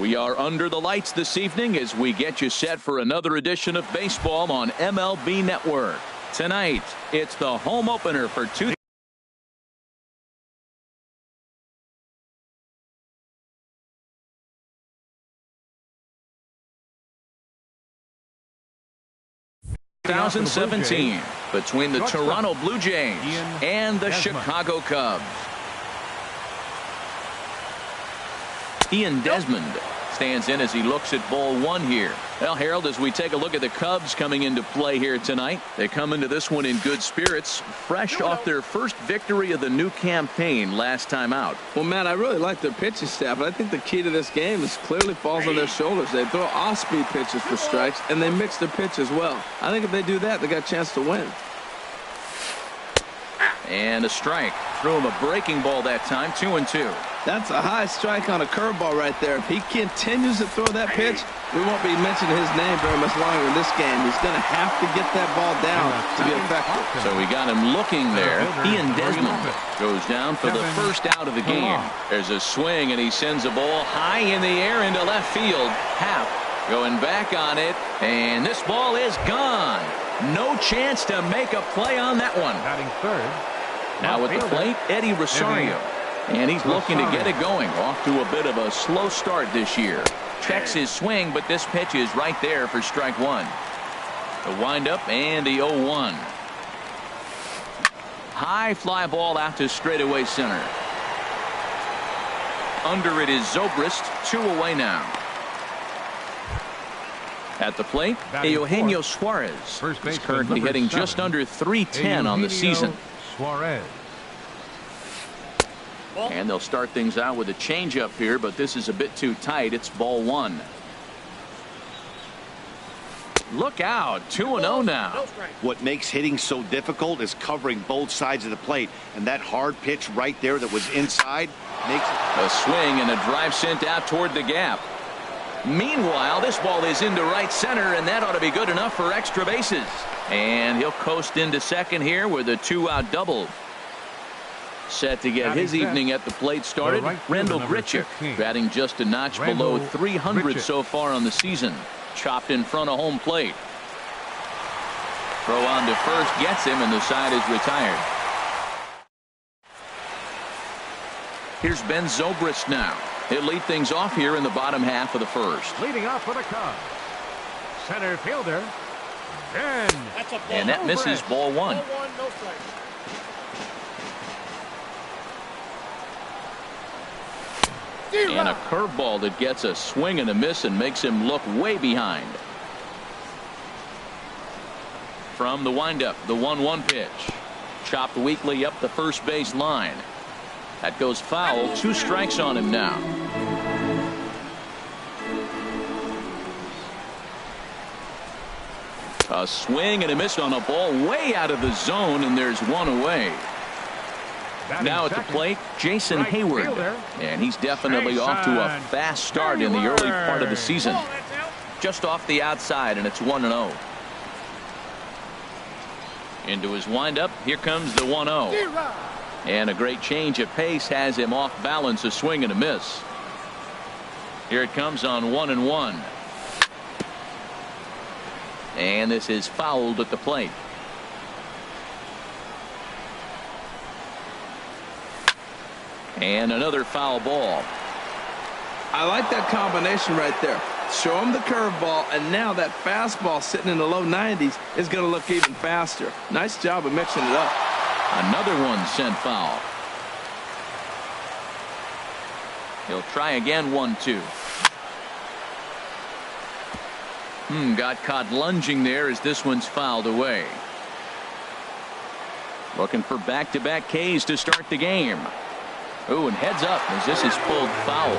We are under the lights this evening as we get you set for another edition of baseball on MLB Network. Tonight, it's the home opener for 2017 between the Toronto Blue Jays and the Chicago Cubs. Ian Desmond stands in as he looks at ball one here. Well, Harold, as we take a look at the Cubs coming into play here tonight, they come into this one in good spirits, fresh off their first victory of the new campaign last time out. Well, Matt, I really like their pitching staff, but I think the key to this game is clearly falls on their shoulders. They throw off-speed pitches for strikes, and they mix their pitch as well. I think if they do that, they got a chance to win. And a strike. Threw him a breaking ball that time, 2-2. That's a high strike on a curveball right there. If he continues to throw that pitch, we won't be mentioning his name very much longer in this game. He's going to have to get that ball down to be effective. So we got him looking there. Ian Desmond goes down for the first out of the game. There's a swing, and he sends a ball high in the air into left field. Happ going back on it, and this ball is gone. No chance to make a play on that one. Batting third. Now at the plate, Eddie Rosario. And he's looking to get it going. Off to a bit of a slow start this year. Checks his swing, but this pitch is right there for strike one. The windup and the 0-1. High fly ball out to straightaway center. Under it is Zobrist, 2 away now. At the plate, Eugenio Suarez is currently hitting just under .310 on the season. Suarez. And they'll start things out with a changeup here, but this is a bit too tight. It's ball one. Look out, 2-0 now. What makes hitting so difficult is covering both sides of the plate, and that hard pitch right there that was inside makes it. A swing and a drive sent out toward the gap. Meanwhile, this ball is into right center, and that ought to be good enough for extra bases. And he'll coast into second here with a 2-out double. Set to get his evening at the plate started. Randall Grichuk batting just a notch below 300 so far on the season. Chopped in front of home plate. Throw on to first gets him, and the side is retired. Here's Ben Zobrist now. He'll lead things off here in the bottom half of the first. Leading off for the Cubs, center fielder, Ben. And that misses ball one. And a curveball that gets a swing and a miss and makes him look way behind. From the windup, the 1-1 pitch. Chopped weakly up the first base line. That goes foul. 2 strikes on him now. A swing and a miss on a ball way out of the zone, and there's one away. Now at the plate, Jason Hayward, and he's definitely off to a fast start in the early part of the season. Just off the outside, and it's 1-0. Into his windup, here comes the 1-0. And a great change of pace has him off balance, a swing and a miss. Here it comes on 1-1. And this is fouled at the plate. And another foul ball. I like that combination right there. Show him the curveball, and now that fastball sitting in the low 90s is going to look even faster. Nice job of mixing it up. Another one sent foul. He'll try again, 1-2. Got caught lunging there as this one's fouled away. Looking for back-to-back Ks to start the game. Ooh, and heads up as this is pulled foul.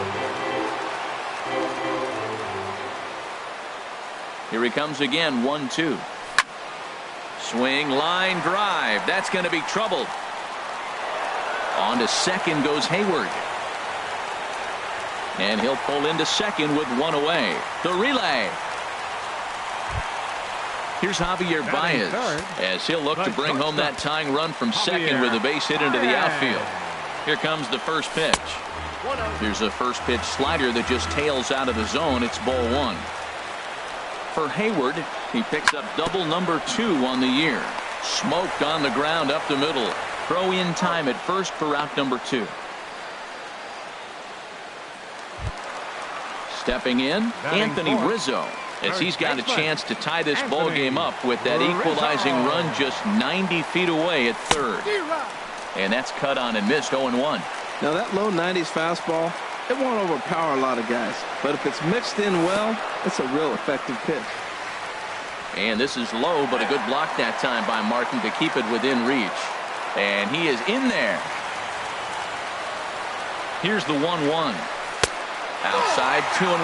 Here he comes again, 1-2. Swing, line, drive. That's going to be trouble. On to second goes Hayward. And he'll pull into second with one away. The relay. Here's Javier Baez as he'll look to bring home that tying run from second with a base hit into the outfield. Here comes the first pitch. Here's a first pitch slider that just tails out of the zone. It's ball one. For Hayward, he picks up double number 2 on the year. Smoked on the ground up the middle. Throw in time at first for out number 2. Stepping in, Anthony Rizzo, as he's got a chance to tie this ball game up with that equalizing run just 90 feet away at third. And that's cut on and missed 0-1. Now that low 90s fastball, it won't overpower a lot of guys, but if it's mixed in well, it's a real effective pitch. And this is low, but a good block that time by Martin to keep it within reach. And he is in there. Here's the 1-1. Outside, 2-1.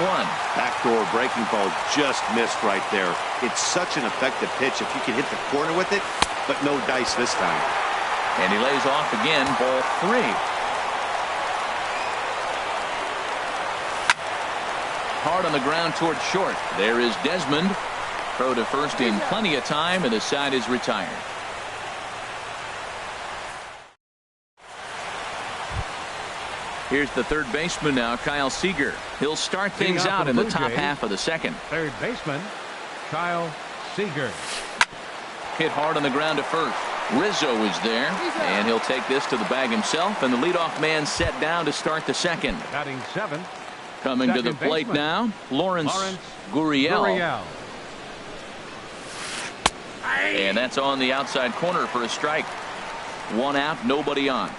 Backdoor breaking ball just missed right there. It's such an effective pitch if you can hit the corner with it, but no dice this time. And he lays off again, ball 3. Hard on the ground toward short. There is Desmond. Throw to first in plenty of time, and the side is retired. Here's the third baseman now, Kyle Seager. He'll start things out in the top half of the second. Third baseman, Kyle Seager. Hit hard on the ground to first. Rizzo is there, and he'll take this to the bag himself, and the leadoff man set down to start the second. Batting 7th. Coming to the plate now, Lawrence Gurriel. And that's on the outside corner for a strike. 1 out, nobody on.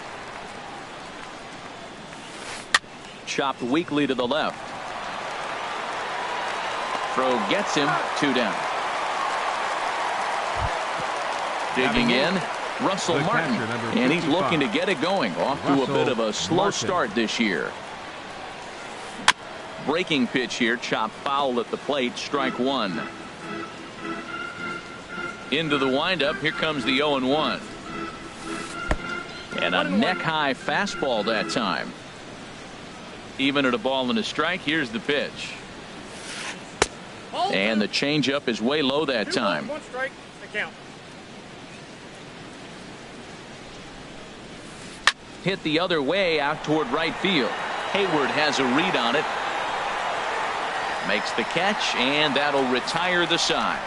Chopped weakly to the left. Throw gets him, 2 down. Digging in, Russell Martin, and he's looking to get it going. Off to a bit of a slow start this year. Breaking pitch here, chopped foul at the plate, strike 1. Into the windup, here comes the 0-1. And a neck-high fastball that time. Even at a ball and a strike, here's the pitch. And the changeup is way low that time. 1 strike, the count. Hit the other way out toward right field. Hayward has a read on it. Makes the catch, and that'll retire the side.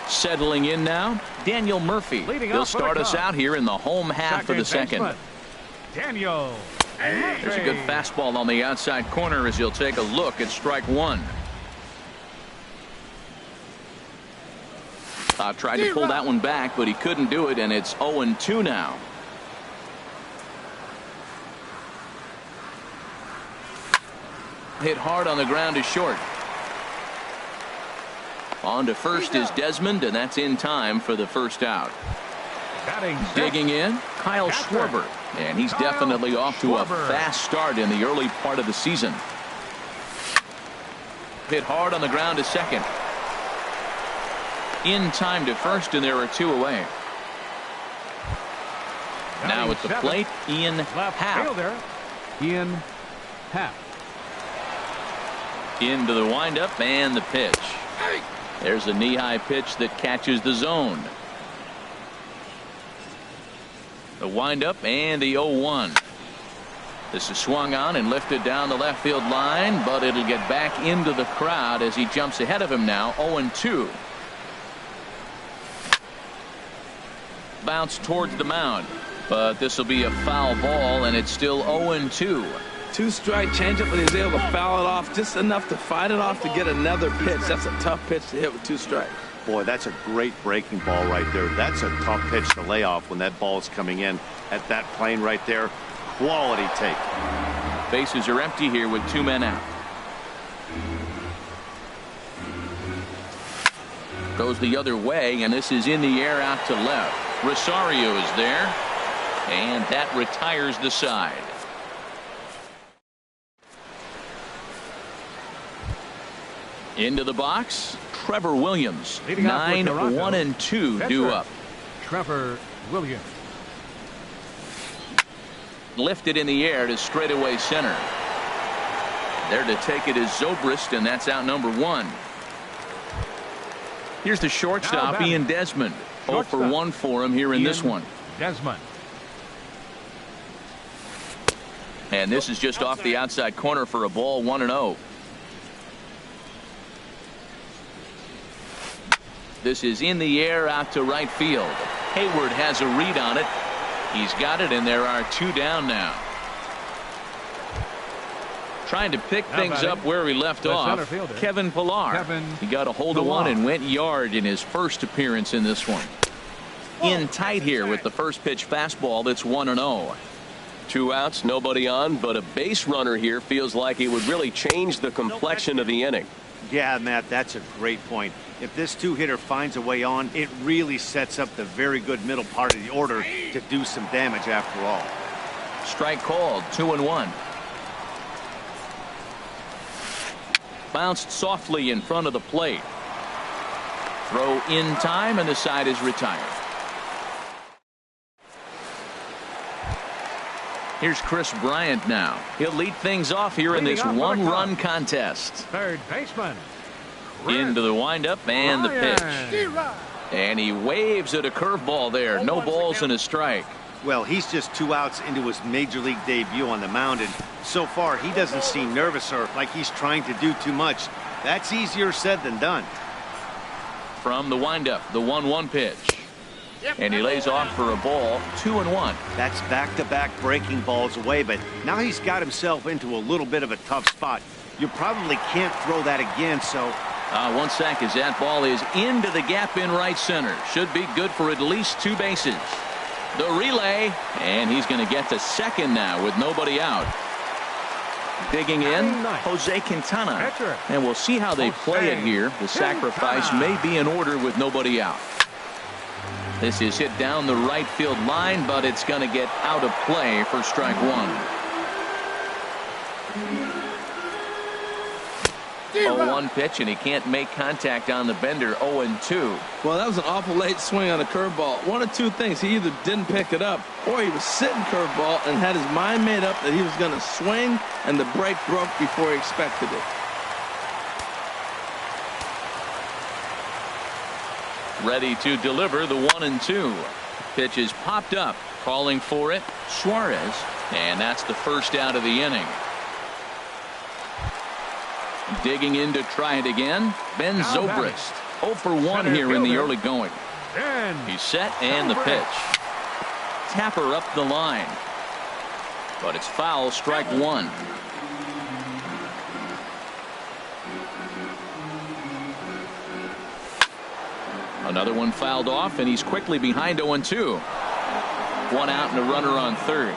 Settling in now, Daniel Murphy. He'll start us out here in the home half of the second. Daniel. There's a good fastball on the outside corner as he'll take a look at strike 1. Tried to pull that one back, but he couldn't do it, and it's 0-2 now. Hit hard on the ground to short. On to first is Desmond, and that's in time for the first out. Digging in, Kyle Schwarber, and he's definitely off to a fast start in the early part of the season. Hit hard on the ground to second. In time to first, and there are 2 away. Now at the plate, Ian Happ. Ian Happ. Into the windup and the pitch. There's a knee-high pitch that catches the zone. The windup and the 0-1. This is swung on and lifted down the left field line, but it'll get back into the crowd as he jumps ahead of him now. 0-2. Bounce towards the mound, but this will be a foul ball, and it's still 0-2. 2-strike changeup, but he was able to foul it off just enough to fight it off to get another pitch. That's a tough pitch to hit with 2 strikes. Boy, that's a great breaking ball right there. That's a tough pitch to lay off when that ball is coming in at that plane right there. Quality take. Bases are empty here with 2 men out. Goes the other way, and this is in the air out to left. Rosario is there, and that retires the side. Into the box, Trevor Williams. 9-1-2 due up. Trevor Williams. Lifted in the air to straightaway center. There to take it is Zobrist, and that's out number 1. Here's the shortstop, Ian Desmond. 0 for 1 for him here in this one. Desmond. And this is just off the outside corner for a ball, 1-0. This is in the air out to right field. Hayward has a read on it. He's got it, and there are 2 down now. Trying to pick things up where he left off, Kevin Pillar. He got a hold of one and went yard in his first appearance in this one. In tight here with the first pitch fastball. That's 1-0. 2 outs, nobody on, but a base runner here feels like it would really change the complexion of the inning. Yeah, Matt, that's a great point. If this 2-hitter finds a way on, it really sets up the very good middle part of the order to do some damage after all. Strike called, 2-1. Bounced softly in front of the plate. Throw in time, and the side is retired. Here's Chris Bryant now. He'll lead things off here in this 1-run contest. Third baseman. Into the windup and the pitch. And he waves at a curveball there. No balls and a strike. Well, he's just 2 outs into his major league debut on the mound, and so far he doesn't seem nervous or like he's trying to do too much. That's easier said than done. From the windup, the 1-1 pitch. And he lays off for a ball, 2-1. That's back-to-back breaking balls away, but now he's got himself into a little bit of a tough spot. You probably can't throw that again, so... One sack as that ball is into the gap in right center. Should be good for at least 2 bases. The relay, and he's going to get to second now with nobody out. Digging in, Jose Quintana. And we'll see how they play it here. The sacrifice may be in order with nobody out. This is hit down the right field line, but it's going to get out of play for strike 1. 0-1 pitch, and he can't make contact on the bender. 0-2. Well, that was an awful late swing on a curveball. One of 2 things. He either didn't pick it up, or he was sitting curveball and had his mind made up that he was going to swing, and the break broke before he expected it. Ready to deliver the 1-2. Pitch is popped up. Calling for it, Suarez. And that's the first out of the inning. Digging in to try it again, Ben Zobrist. 0 for 1 here in the early going. He's set, and the pitch. Tapper up the line. But it's foul, strike 1. Another one fouled off, and he's quickly behind 0-2. 1 out and a runner on third.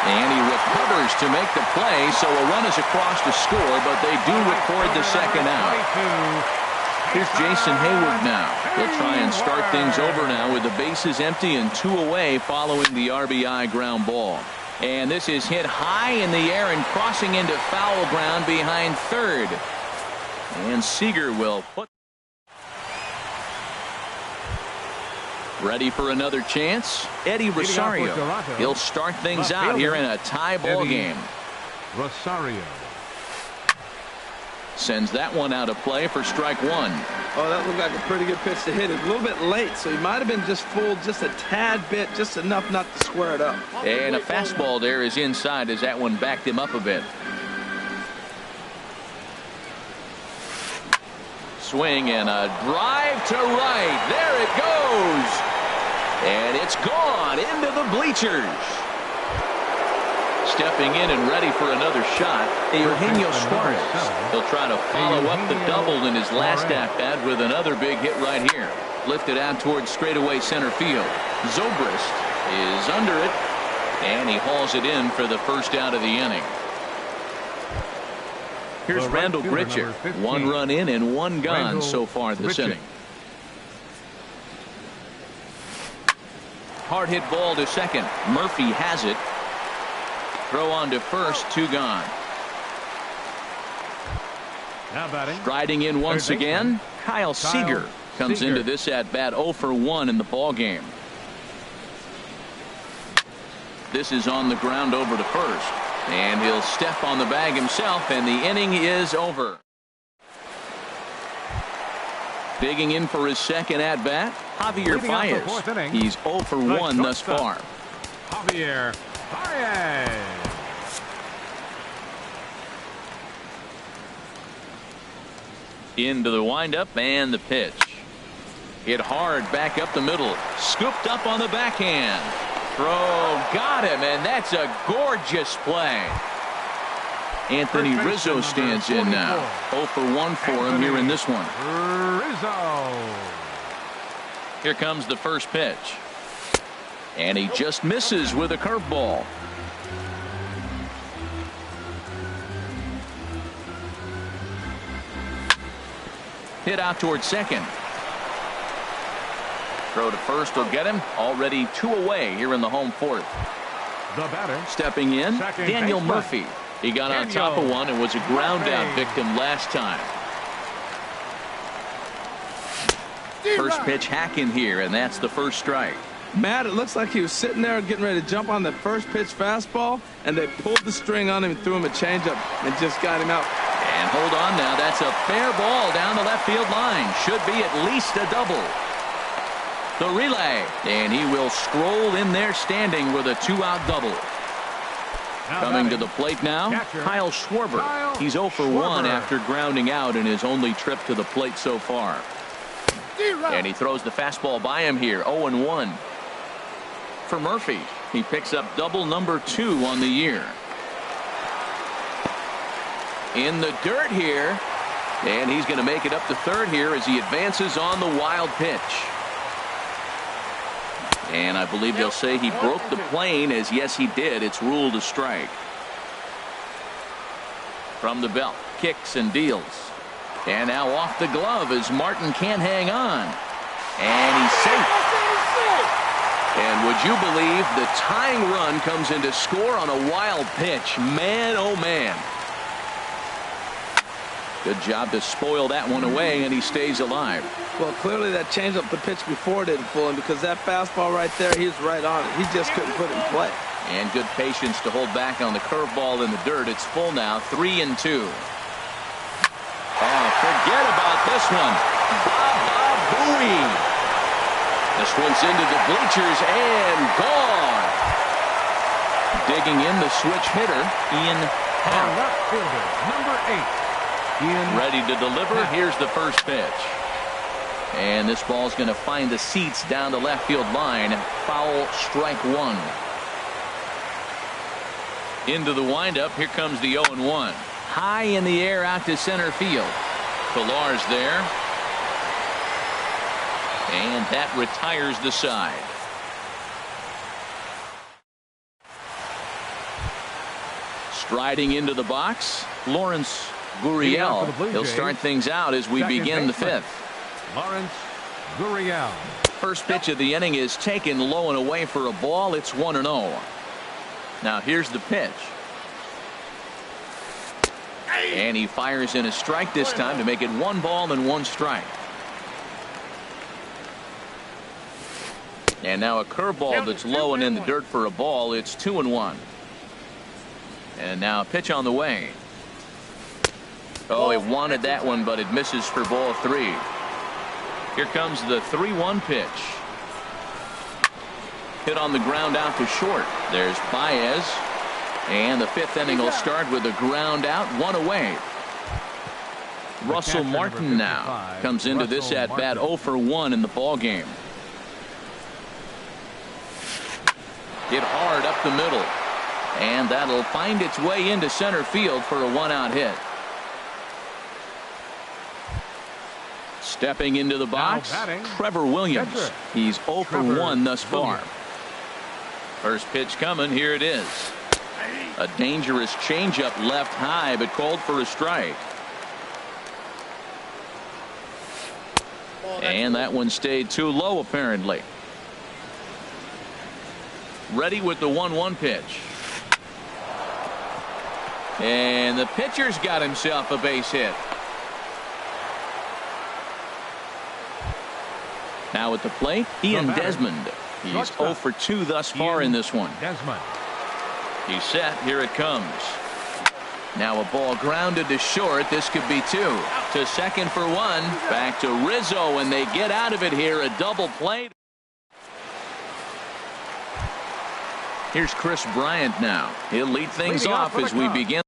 And he recovers to make the play, so a run is across to score, but they do record the second out. Here's Jason Hayward now. He'll try and start things over now with the bases empty and 2 away following the RBI ground ball. And this is hit high in the air and crossing into foul ground behind third. And Seager will put. Ready for another chance? Eddie Rosario. He'll start things out here in a tie ball game. Rosario sends that one out of play for strike 1. Oh, that looked like a pretty good pitch to hit it. A little bit late, so he might have been just fooled just a tad bit, just enough not to square it up. And a fastball there is inside as that one backed him up a bit. Swing and a drive to right. There it goes. And it's gone into the bleachers. Stepping in and ready for another shot, Eugenio Suarez. He'll try to follow up the double in his last at-bat with another big hit right here. Lifted out towards straightaway center field. Zobrist is under it, and he hauls it in for the first out of the inning. Here's Randall Grichuk. 1 run in and 1 gone so far this inning. Hard hit ball to second. Murphy has it. Throw on to first, 2 gone. Striding in once again, Kyle Seager comes into this at bat 0 for 1 in the ball game. This is on the ground over to first, and he'll step on the bag himself, and the inning is over. Digging in for his second at-bat, Javier Leading off the Baez. fourth inning, He's 0 for 1 thus far. Javier Baez. Into the windup and the pitch. Hit hard back up the middle. Scooped up on the backhand. Throw got him, and that's a gorgeous play. Anthony Rizzo stands in now. 0 for 1 for him here in this one. Rizzo. Here comes the first pitch. And he just misses with a curveball. Hit out towards second. Throw to first will get him. Already 2 away here in the home fourth. The batter. Stepping in, Second Daniel baseman. Murphy. He got on top of one and was a ground out victim last time. First pitch hack in here, and that's the first strike. Matt, it looks like he was sitting there getting ready to jump on the first pitch fastball, and they pulled the string on him and threw him a changeup and just got him out. And hold on now, that's a fair ball down the left field line. Should be at least a double. The relay, and he will stroll in there standing with a 2-out double. Coming to the plate now, Kyle Schwarber. He's 0 for 1 after grounding out in his only trip to the plate so far. And he throws the fastball by him here, 0-1. For Murphy, he picks up double number 2 on the year. In the dirt here, and he's going to make it up to third here as he advances on the wild pitch. And I believe they'll say he broke the plane, as yes he did. It's ruled a strike. From the belt, kicks and deals. And now off the glove as Martin can't hang on. And he's safe. And would you believe the tying run comes in to score on a wild pitch? Man, oh man. Good job to spoil that one away, and he stays alive. Well, clearly that changeup the pitch before didn't fool him, because that fastball right there, he was right on it. He just couldn't put it in play. And good patience to hold back on the curveball in the dirt. It's full now, 3-2. Oh, forget about this one. Bob Bowie. This one's into the bleachers and gone. Digging in the switch hitter, Ian Our left fielder, number 8. Ian. ready to deliver. Here's the first pitch. And this ball's going to find the seats down the left field line. Foul, strike 1. Into the windup. Here comes the 0-1. High in the air out to center field. Pillar's there. And that retires the side. Striding into the box, Lawrence Gurriel. He'll start things out as we begin the fifth. Lawrence Gurriel. First pitch of the inning is taken low and away for a ball. It's 1-0. Now here's the pitch. And he fires in a strike this time to make it 1 ball and 1 strike. And now a curveball that's low and in the dirt for a ball. It's 2-1. And now a pitch on the way. Oh, he wanted that one, but it misses for ball 3. Here comes the 3-1 pitch. Hit on the ground out to short. There's Baez. And the 5th inning will start with a ground out, 1 away. Russell Martin now comes into this at bat 0 for 1 in the ball game. Hit hard up the middle. And that'll find its way into center field for a 1-out hit. Stepping into the box, Trevor Williams. He's 0 for 1 thus far. First pitch coming. Here it is. A dangerous changeup left high, but called for a strike. And that one stayed too low, apparently. Ready with the 1-1 pitch. And the pitcher's got himself a base hit. Now at the plate, Ian Desmond. He's 0 for 2 thus far in this one. Desmond. He's set. Here it comes. Now a ball grounded to short. This could be 2. to second for one. Back to Rizzo, and they get out of it here. A double play. Here's Chris Bryant now. He'll lead things off as we begin.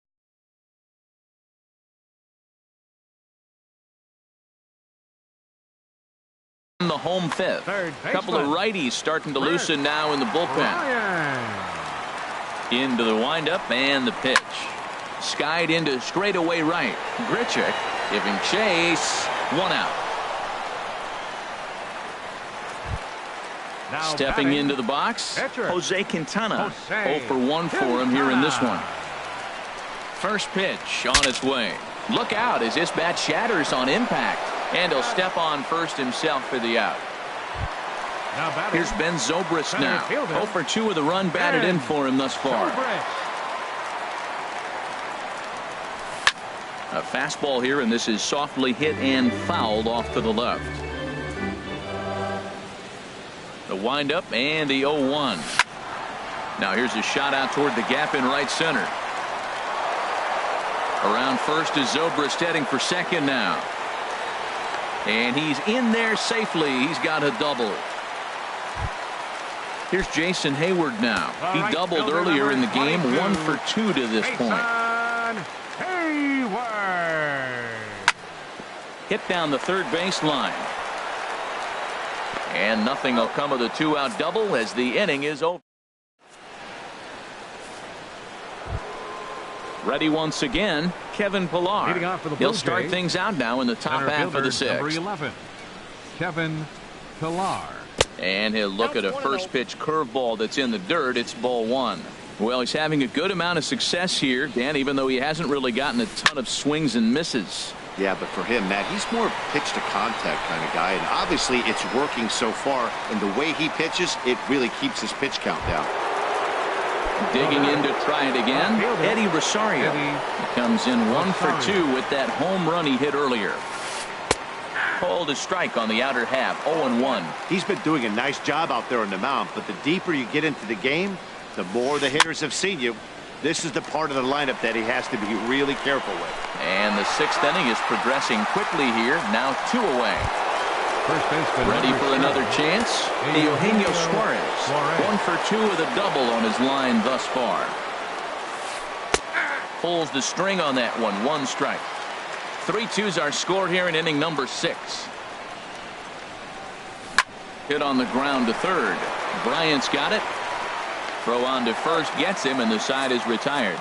The home fifth. A couple of righties starting to loosen now in the bullpen. Into the windup and the pitch. Skied into straightaway right. Grichuk giving chase. One out. Now Stepping batting, into the box, pitcher. Jose Quintana. Jose 0 for 1 for him here in this one. Quintana. First pitch on its way. Look out as this bat shatters on impact. And he'll step on first himself for the out. Now batting, Here's Ben Zobrist center now. fielder. 0 for 2 with a run batted in for him thus far. Zobrist. A fastball here, and this is softly hit and fouled off to the left. The windup and the 0-1. Now here's a shot out toward the gap in right center. Around first is Zobrist heading for second now. And he's in there safely. He's got a double. Here's Jason Hayward now. He doubled earlier in the game. 1 for 2 to this point. Hit down the third base line. And nothing will come of the 2-out double as the inning is over. Ready once again, Kevin Pillar. Leading off for the He'll Blue start Jays, things out now in the top center half of the fielder, number sixth. 11, Kevin Pillar. And he'll look at a first pitch curveball that's in the dirt. It's ball 1. Well, he's having a good amount of success here, Dan, even though he hasn't really gotten a ton of swings and misses. Yeah, but for him, Matt, he's more pitch to contact kind of guy, and obviously it's working so far, and the way he pitches, it really keeps his pitch count down. Digging in to try it again, Eddie Rosario. He comes in 1 for 2 with that home run he hit earlier. Called a strike on the outer half, 0-1. He's been doing a nice job out there on the mound, but the deeper you get into the game, the more the hitters have seen you. This is the part of the lineup that he has to be really careful with. And the 6th inning is progressing quickly here. Now 2 away. First baseman Ready for another chance? Eugenio Suarez. 1 for 2 with a double on his line thus far. Pulls the string on that one. 1 strike. 3-2's our score here in inning number 6. Hit on the ground to third. Bryant's got it. Throw on to first gets him, and the side is retired.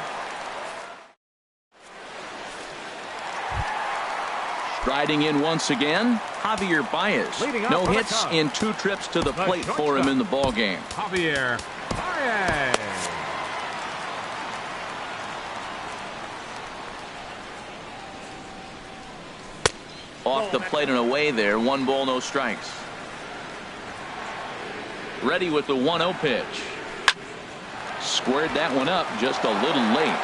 Striding in once again, Javier Baez. No hits in 2 trips to the plate for him in the ball game. Javier Baez. Off the plate and away there. 1 ball, no strikes. Ready with the 1-0 pitch. Squared that one up just a little late.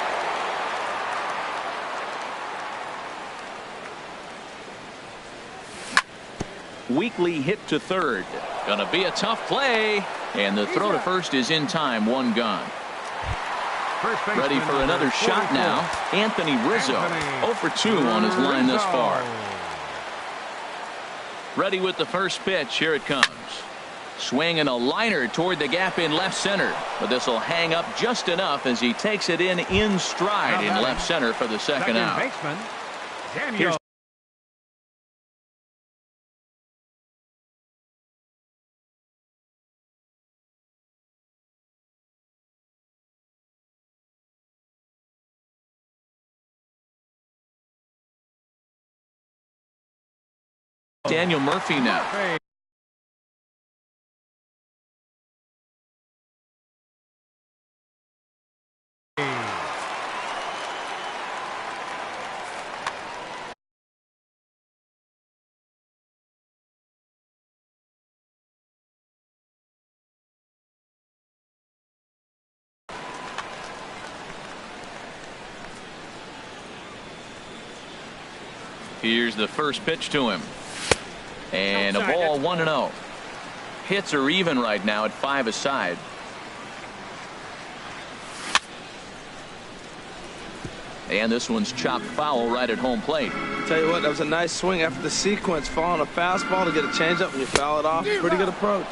Weekly hit to third. Gonna be a tough play. And the throw to first is in time. 1 gone. Ready for another shot now. Anthony Rizzo. 0 for 2 on his line thus far. Ready with the first pitch. Here it comes. Swinging a liner toward the gap in left center. But this will hang up just enough as he takes it in stride in left center for the second out. Baseman, Daniel. Here's Daniel Murphy now. Here's the first pitch to him. And a ball, 1-0. Hits are even right now at 5 aside. And this one's chopped foul right at home plate. Tell you what, that was a nice swing after the sequence. Following a fastball to get a changeup and you foul it off. Pretty good approach.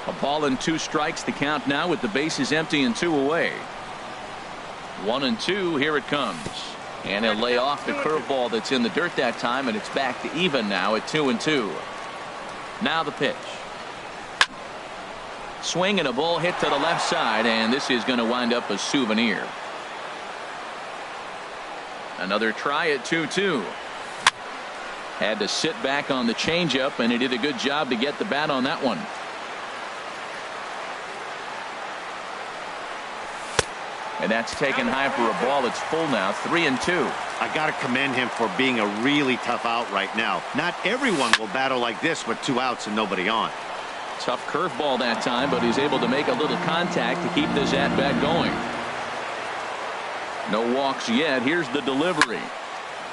A ball and 2 strikes the count now with the bases empty and 2 away. 1-2, here it comes. And he'll lay off the curveball that's in the dirt that time, and it's back to even now at 2-2. Now the pitch. Swing and a ball hit to the left side, and this is going to wind up a souvenir. Another try at 2-2. Had to sit back on the changeup, and he did a good job to get the bat on that one. And that's taken high for a ball. It's full now, 3-2. I got to commend him for being a really tough out right now. Not everyone will battle like this with 2 outs and nobody on. Tough curveball that time, but he's able to make a little contact to keep this at-bat going. No walks yet. Here's the delivery.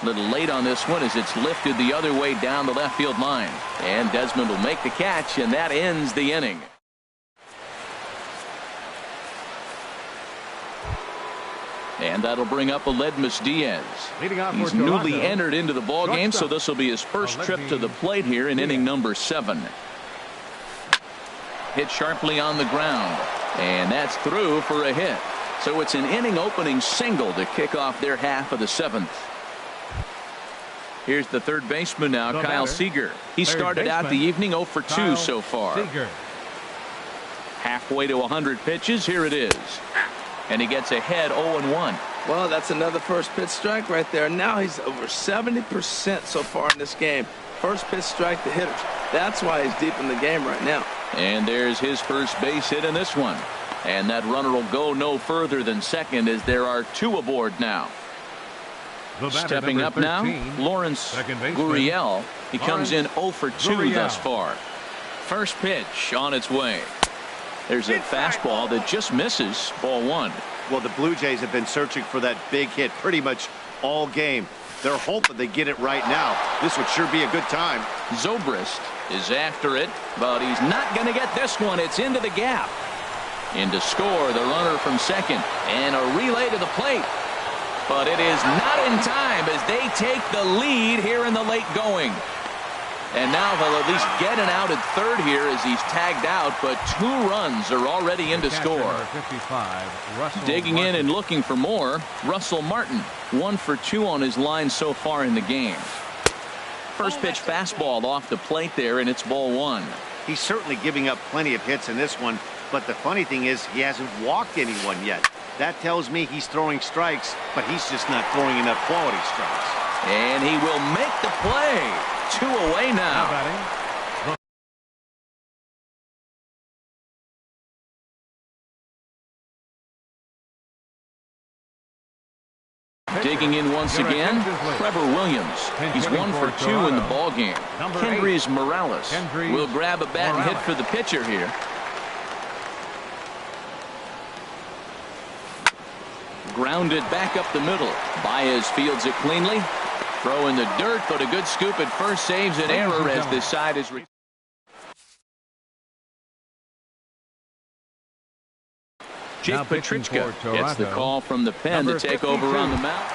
A little late on this one as it's lifted the other way down the left field line. And Desmond will make the catch, and that ends the inning. And that'll bring up Aledmus Diaz. He's newly entered into the ball game, so this will be his first trip to the plate here in inning number 7. Hit sharply on the ground, and that's through for a hit. So it's an inning opening single to kick off their half of the 7th. Here's the third baseman now, Kyle Seager. He started out the evening 0 for 2 so far. Halfway to 100 pitches. Here it is. And he gets ahead 0-1. Well, that's another first pitch strike right there. Now he's over 70% so far in this game. First pitch strike to hitters. That's why he's deep in the game right now. And there's his first base hit in this one. And that runner will go no further than second as there are 2 aboard now. Stepping up now, Lawrence Gurriel. He comes in 0 for 2 thus far. First pitch on its way. There's a fastball that just misses, ball 1. Well, the Blue Jays have been searching for that big hit pretty much all game. They're hoping they get it right now. This would sure be a good time. Zobrist is after it, but he's not going to get this one. It's into the gap. In to score, the runner from second, and a relay to the plate. But it is not in time as they take the lead here in the late going. And now they'll at least get an out at third here as he's tagged out, but 2 runs are already in to score. Digging in and looking for more, Russell Martin, 1 for 2 on his line so far in the game. First pitch fastball off the plate there, and it's ball 1. He's certainly giving up plenty of hits in this one, but the funny thing is he hasn't walked anyone yet. That tells me he's throwing strikes, but he's just not throwing enough quality strikes. And he will make the play. 2 away now. Digging in once again, Trevor Williams. He's 1 for 2 in the ball game. Kendrys Morales will grab a bat and hit for the pitcher here. Grounded back up the middle. Baez fields it cleanly. Throw in the dirt, but a good scoop at first saves an error as this side is. Jake Petrichka gets the call from the pen to take over on the mound.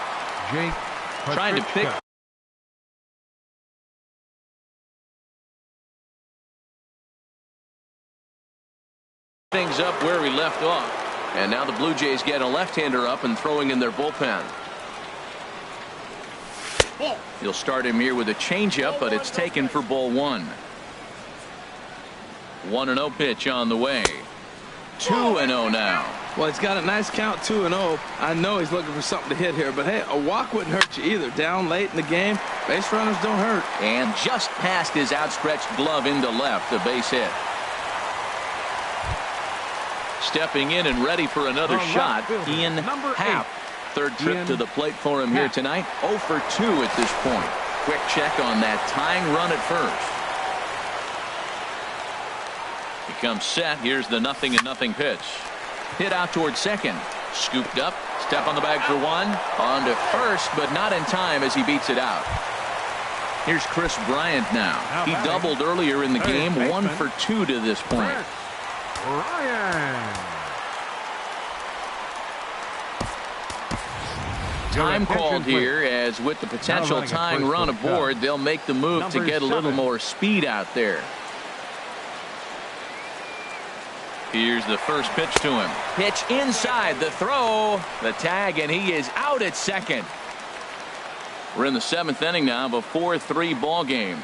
Trying to pick things up where he left off. And now the Blue Jays get a left-hander up and throwing in their bullpen. You'll start him here with a changeup, but it's taken for ball 1. 1-0 pitch on the way. 2-0 now. Well, he's got a nice count, 2-0. I know he's looking for something to hit here, but hey, a walk wouldn't hurt you either. Down late in the game, base runners don't hurt. And just past his outstretched glove into left, a base hit. Stepping in and ready for another shot, Ian Happ. Third trip to the plate for him here tonight. 0 for 2 at this point. Quick check on that tying run at first. He comes set. Here's the 0-0 pitch. Hit out towards second. Scooped up. Step on the bag for 1. On to first, but not in time as he beats it out. Here's Chris Bryant now. He doubled earlier in the game. 1 for 2 to this point. Time called here, as with the potential tying run aboard, they'll make the move to get a little more speed out there. Here's the first pitch to him. Pitch inside, the throw, the tag, and he is out at second. We're in the 7th inning now of a 4-3 ball game.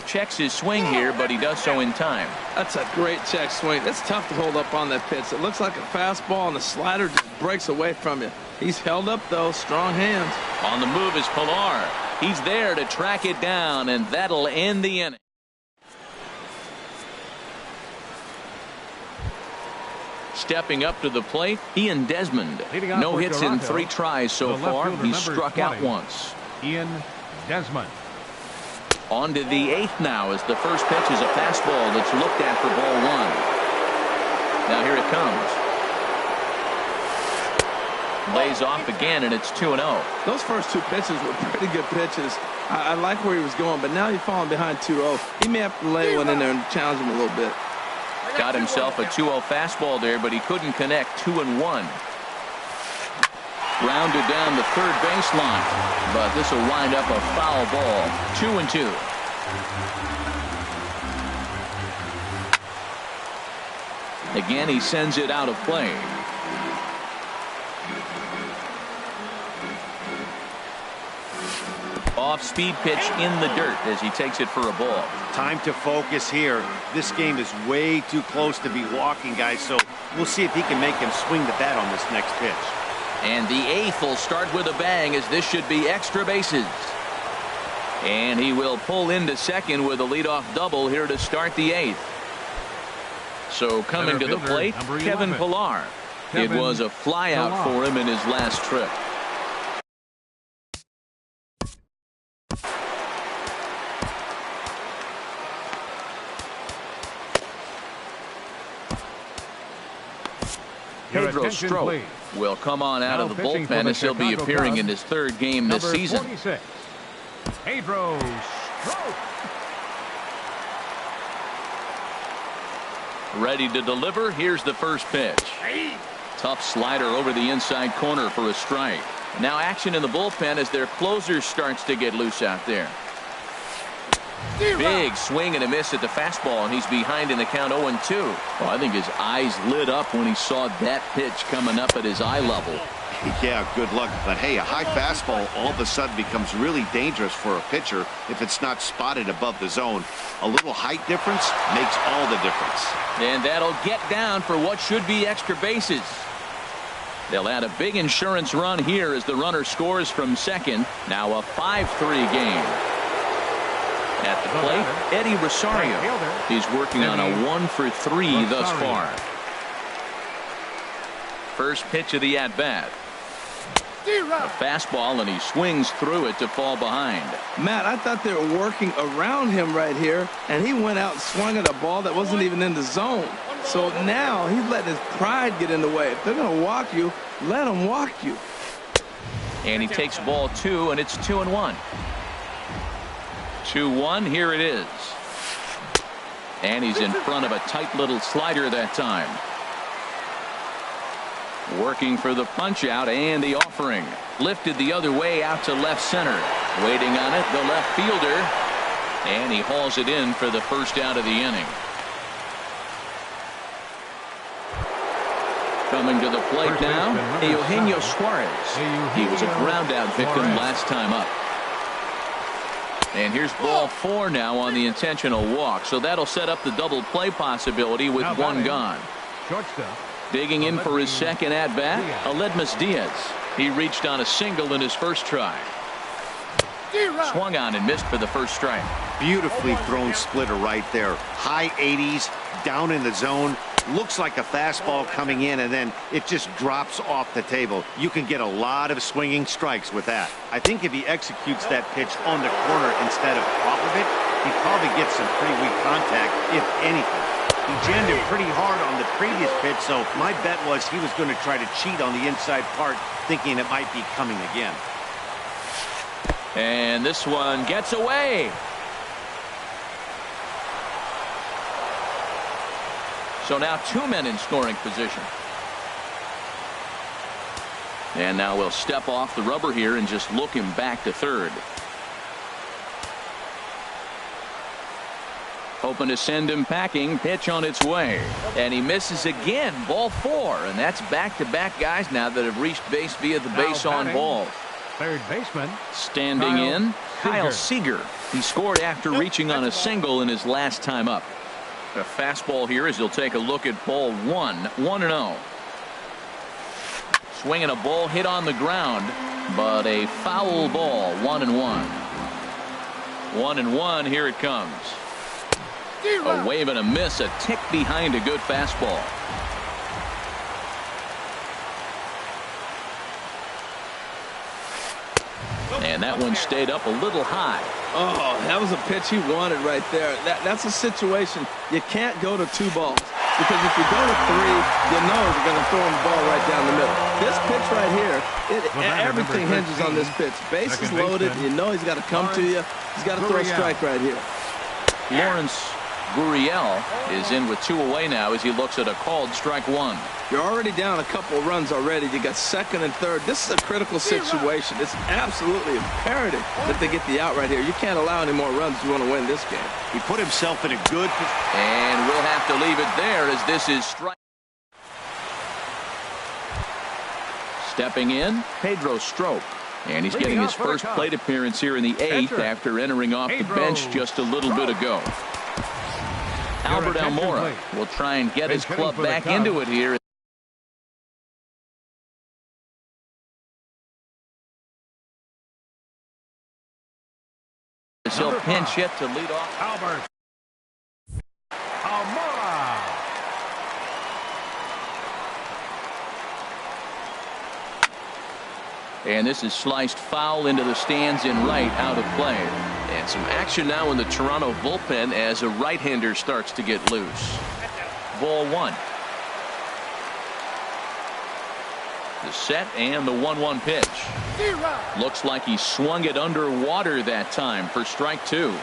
Checks his swing here, but he does so in time. That's a great check swing. It's tough to hold up on that pitch. It looks like a fastball, and the slider just breaks away from you. He's held up, though. Strong hands. On the move is Pilar. He's there to track it down, and that'll end the inning. Stepping up to the plate, Ian Desmond. No hits in 3 tries so far. He's struck out once. Ian Desmond. On to the 8th now, as the first pitch is a fastball that's looked at for ball 1. Now here it comes. Lays off again, and it's 2-0. Those first 2 pitches were pretty good pitches. I like where he was going, but now he's falling behind 2-0. He may have to lay one in there and challenge him a little bit. Got himself a 2-0 fastball there, but he couldn't connect. 2-1. Grounded down the third baseline, but this will wind up a foul ball. 2-2. Again, he sends it out of play. Off-speed pitch in the dirt as he takes it for a ball. Time to focus here. This game is way too close to be walking, guys, so we'll see if he can make him swing the bat on this next pitch. And the 8th will start with a bang, as this should be extra bases. And he will pull into second with a leadoff double here to start the 8th. So coming to the plate, Kevin Pilar. It was a flyout for him in his last trip. Pedro Strop will come on out of the bullpen, as he'll be appearing in his 3rd game this season. 46, Pedro Strop. Ready to deliver. Here's the first pitch. Tough slider over the inside corner for a strike. Now action in the bullpen as their closer starts to get loose out there. Big swing and a miss at the fastball, and he's behind in the count 0-2. Well, I think his eyes lit up when he saw that pitch coming up at his eye level. Yeah, good luck. But hey, a high fastball all of a sudden becomes really dangerous for a pitcher if it's not spotted above the zone. A little height difference makes all the difference. And that'll get down for what should be extra bases. They'll add a big insurance run here as the runner scores from second. Now a 5-3 game. At the plate, Eddie Rosario. He's working on a 1-for-3 thus far. First pitch of the at-bat. A fastball, and he swings through it to fall behind. Matt, I thought they were working around him right here, and he went out and swung at a ball that wasn't even in the zone. So now he's letting his pride get in the way. If they're going to walk you, let them walk you. And he takes ball 2, and it's 2-1. 2-1, here it is. And he's in front of a tight little slider that time. Working for the punch out and the offering. Lifted the other way out to left center. Waiting on it, the left fielder. And he hauls it in for the first out of the inning. Coming to the plate now, Eugenio Suarez. He was a ground out victim last time up. And here's ball 4 now on the intentional walk. So that'll set up the double play possibility with one gone. Shortstop. Digging in for his second at-bat, Aledmus Diaz. He reached on a single in his first try. Swung on and missed for the first strike. Beautifully thrown splitter right there. High 80s, down in the zone. Looks like a fastball coming in, and then it just drops off the table. You can get a lot of swinging strikes with that. I think if he executes that pitch on the corner instead of off of it, he probably gets some pretty weak contact, if anything. He jammed him pretty hard on the previous pitch, so my bet was he was going to try to cheat on the inside part, thinking it might be coming again. And this one gets away. So now 2 men in scoring position. And now we'll step off the rubber here and just look him back to third. Hoping to send him packing. Pitch on its way. And he misses again. Ball 4. And that's back-to-back guys now that have reached base via the base on balls. Third baseman. Standing in, Kyle Seager. He scored after reaching on a single in his last time up. A fastball here as he'll take a look at ball 1. 1-0. Swinging a ball hit on the ground, but a foul ball. 1-1. 1-1. Here it comes. A wave and a miss, a tick behind a good fastball. And that one stayed up a little high. Oh, that was a pitch he wanted right there. That's a situation you can't go to 2 balls. Because if you go to 3, you know you're going to throw him the ball right down the middle. This pitch right here, everything hinges on this pitch. Base is loaded. You know he's got to come to you. He's got to throw a strike right here. Lawrence Gurriel is in with 2 away now as he looks at a called strike 1. You're already down a couple runs already. You got second and third. This is a critical situation. It's absolutely imperative that they get the out right here. You can't allow any more runs if you want to win this game. He put himself in a good position. And we'll have to leave it there as this is strike. Stepping in, Pedro Strop. And he's getting his first plate appearance here in the 8th after entering off the bench just a little bit ago. Albert Almora will try and get his club back into it here. He'll pinch hit to lead off. Albert Almora. And this is sliced foul into the stands in right, out of play. And some action now in the Toronto bullpen as a right-hander starts to get loose. Ball 1. The set and the 1-1 pitch. Looks like he swung it underwater that time for strike 2.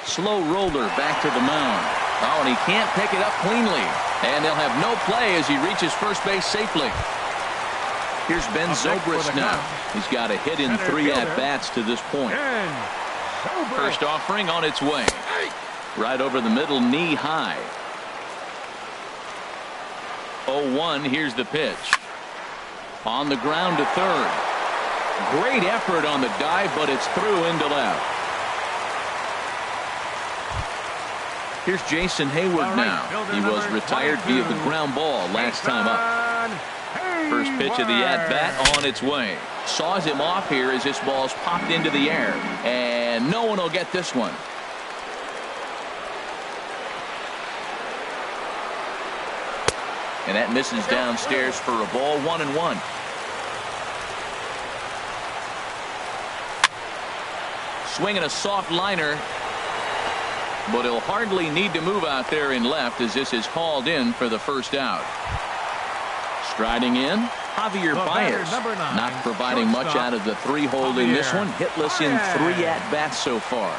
Slow roller back to the mound. Oh, and he can't pick it up cleanly. And they'll have no play as he reaches first base safely. Here's Ben Zobrist now. He's got a hit in 3 at-bats to this point. First offering on its way. Right over the middle, knee high. 0-1. Here's the pitch. On the ground to third. Great effort on the dive, but it's through into left. Here's Jason Hayward now. He was retired via the ground ball last time up. First pitch of the at-bat on its way. Saws him off here as this ball's popped into the air. And no one will get this one. And that misses downstairs for a ball. 1-1. Swinging a soft liner. But he'll hardly need to move out there in left as this is called in for the first out. Striding in, Javier Baez. Not providing much out of the 3-hole in this one. Hitless in 3 at-bats so far.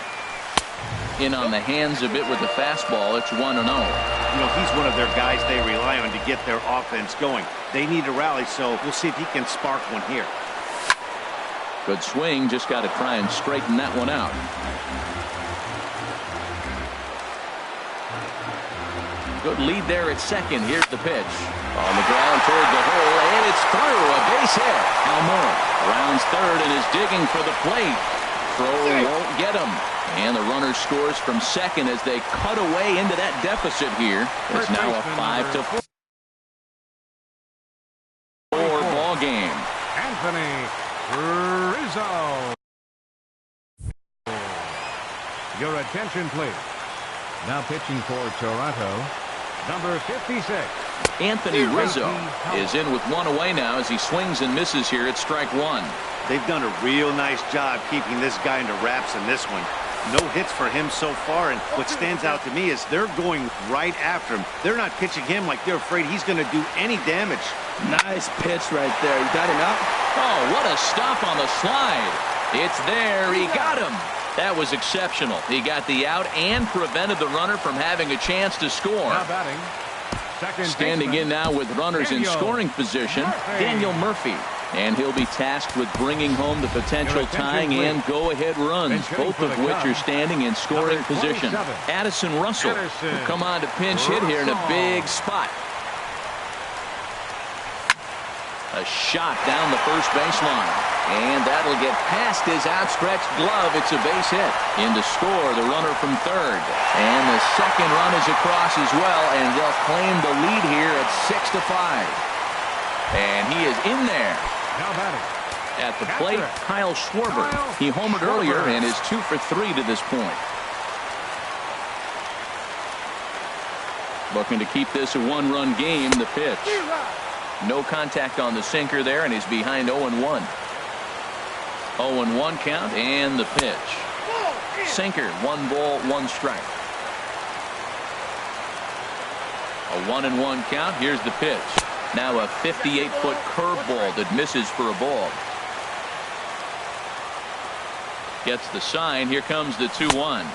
In on the hands a bit with the fastball. It's 1-0. You know, he's one of their guys they rely on to get their offense going. They need a rally, so we'll see if he can spark one here. Good swing. Just got to try and straighten that one out. Good lead there at second. Here's the pitch. On the ground toward the hole, and it's through. A base hit. Almora rounds third and is digging for the plate. Throw won't get him. And the runner scores from second as they cut away into that deficit here. It's now a 5-4 ball game. Anthony Rizzo. Your attention, please. Now pitching for Toronto, number 56. Anthony Rizzo is in with 1 away now as he swings and misses here at strike 1. They've done a real nice job keeping this guy into wraps in this one. No hits for him so far, and what stands out to me is they're going right after him. They're not pitching him like they're afraid he's going to do any damage. Nice pitch right there. You got him out. Oh, what a stop on the slide. It's there. He got him. That was exceptional. He got the out and prevented the runner from having a chance to score. Now batting, Standing in now with runners in scoring position, Daniel Murphy. And he'll be tasked with bringing home the potential tying and go-ahead runs, both of which are standing in scoring position. Addison Russell will come on to pinch hit here in a big spot. A shot down the first baseline. And that'll get past his outstretched glove. It's a base hit. In to score, the runner from third. And the second run is across as well, and they'll claim the lead here at 6-5. And he is in there. At the plate, Kyle Schwarber. He homered earlier and is 2 for 3 to this point. Looking to keep this a one-run game. The pitch. No contact on the sinker there, and he's behind 0-1. 0-1 count, and the pitch. Sinker, 1 ball, 1 strike. A 1-1 count. Here's the pitch. Now a 58-foot curveball that misses for a ball. Gets the sign. Here comes the 2-1.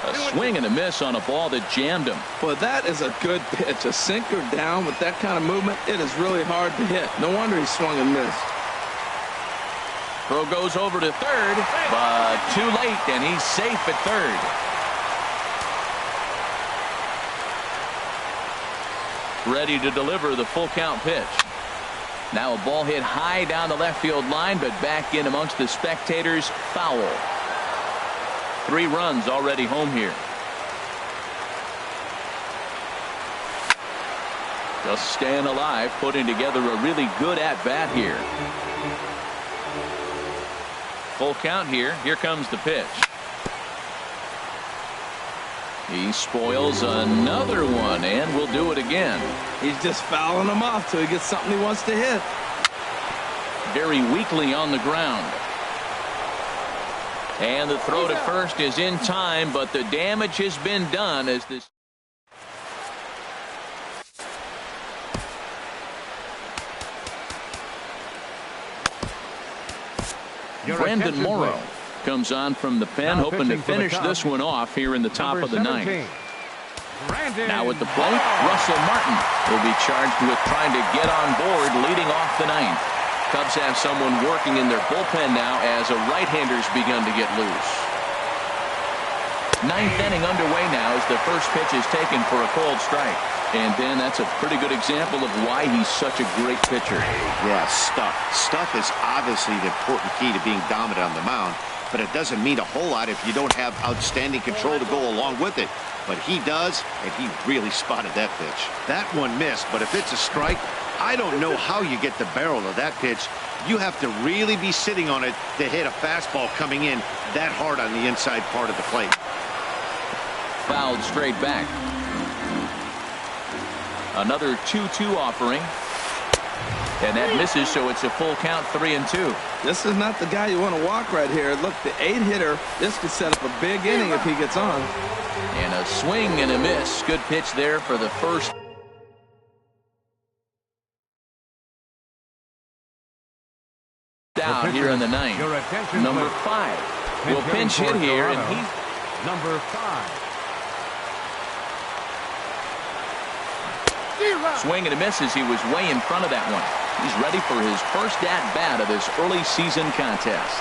A swing and a miss on a ball that jammed him. Well, that is a good pitch. A sinker down with that kind of movement, it is really hard to hit. No wonder he swung and missed. Throw goes over to third, but too late, and he's safe at third. Ready to deliver the full count pitch. Now a ball hit high down the left field line, but back in amongst the spectators. Foul. 3 runs already home here. Just staying alive, putting together a really good at-bat here. Full count here. Here comes the pitch. He spoils another one, and will do it again. He's just fouling them off till he gets something he wants to hit. Very weakly on the ground. And the throw to first is in time, but the damage has been done as this. Brandon Morrow comes on from the pen, hoping to finish this one off here in the top of the 9th. Now at the plate, Russell Martin will be charged with trying to get on board leading off the 9th. Cubs have someone working in their bullpen now as a right-hander's begun to get loose. 9th inning underway now as the first pitch is taken for a cold strike. And then that's a pretty good example of why he's such a great pitcher. Yeah, stuff. Stuff is obviously the important key to being dominant on the mound, but it doesn't mean a whole lot if you don't have outstanding control to go along with it. But he does, and he really spotted that pitch. That one missed, but if it's a strike, I don't know how you get the barrel of that pitch. You have to really be sitting on it to hit a fastball coming in that hard on the inside part of the plate. Fouled straight back. Another 2-2 offering. And that misses, so it's a full count, 3-2. This is not the guy you want to walk right here. Look, the 8-hitter, this could set up a big inning if he gets on. And a swing and a miss. Good pitch there for the first. Down here in the 9th. Number 5 will pinch hit here, and he's number 5. Swing and a miss as he was way in front of that one. He's ready for his first at-bat of this early season contest.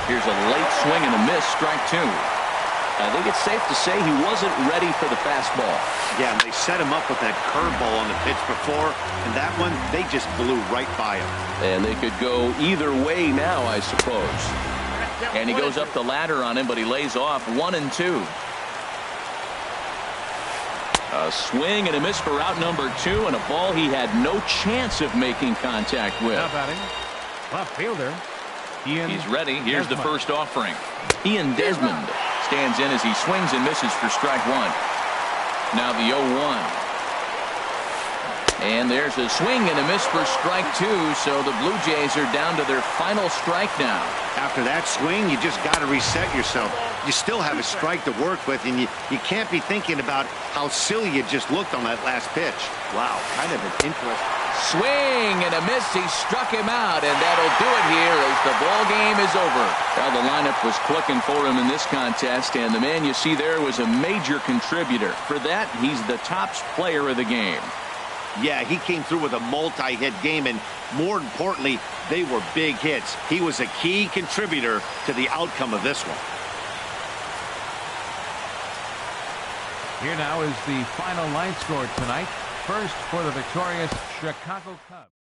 Here's a late swing and a miss, strike 2. I think it's safe to say he wasn't ready for the fastball. Yeah, and they set him up with that curveball on the pitch before, and that one, they just blew right by him. And they could go either way now, I suppose. And he goes up the ladder on him, but he lays off 1-2. A swing and a miss for out number 2, and a ball he had no chance of making contact with. Now batting, left fielder, Ian. He's ready. Here's the first offering. Ian Desmond stands in as he swings and misses for strike 1. Now the 0-1. And there's a swing and a miss for strike 2, so the Blue Jays are down to their final strike now. After that swing, you just got to reset yourself. You still have a strike to work with, and you can't be thinking about how silly you just looked on that last pitch. Wow, kind of an interesting. Swing and a miss. He struck him out, and that'll do it here as the ball game is over. Well, the lineup was clicking for him in this contest, and the man you see there was a major contributor. For that, he's the top player of the game. Yeah, he came through with a multi-hit game, and more importantly, they were big hits. He was a key contributor to the outcome of this one. Here now is the final line score tonight. First for the victorious Chicago Cubs.